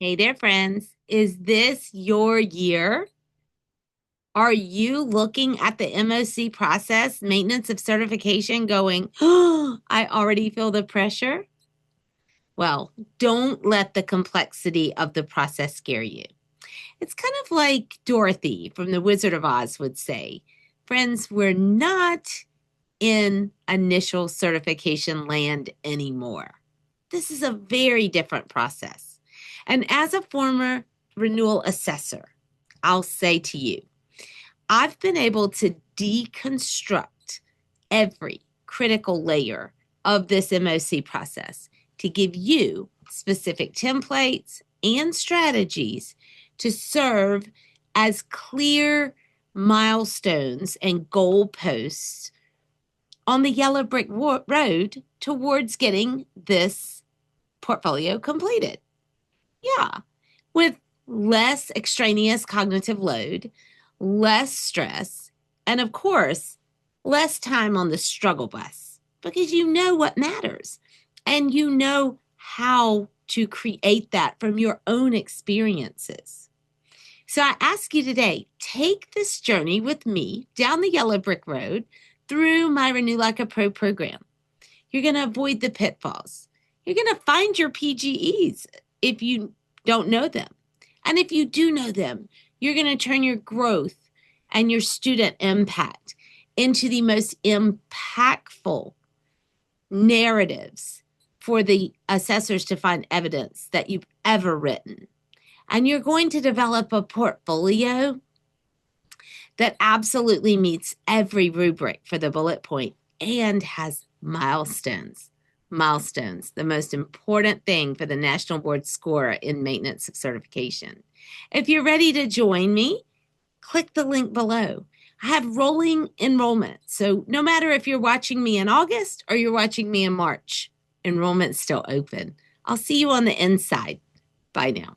Hey there, friends. Is this your year? Are you looking at the MOC process, maintenance of certification, going, oh, I already feel the pressure? Well, don't let the complexity of the process scare you. It's kind of like Dorothy from The Wizard of Oz would say, friends, we're not in initial certification land anymore. This is a very different process. And as a former renewal assessor, I'll say to you, I've been able to deconstruct every critical layer of this MOC process to give you specific templates and strategies to serve as clear milestones and goalposts on the yellow brick road towards getting this portfolio completed. Yeah, with less extraneous cognitive load, less stress, and of course, less time on the struggle bus because you know what matters and you know how to create that from your own experiences. So I ask you today, take this journey with me down the yellow brick road through my Renew Like a Pro program. You're going to avoid the pitfalls. You're going to find your PGEs if you don't know them. And if you do know them, you're going to turn your growth and your student impact into the most impactful narratives for the assessors to find evidence that you've ever written. And you're going to develop a portfolio that absolutely meets every rubric for the bullet point and has milestones. Milestones, the most important thing for the National Board score in maintenance of certification. If you're ready to join me, click the link below. I have rolling enrollment. So no matter if you're watching me in August or you're watching me in March, enrollment's still open. I'll see you on the inside. Bye now.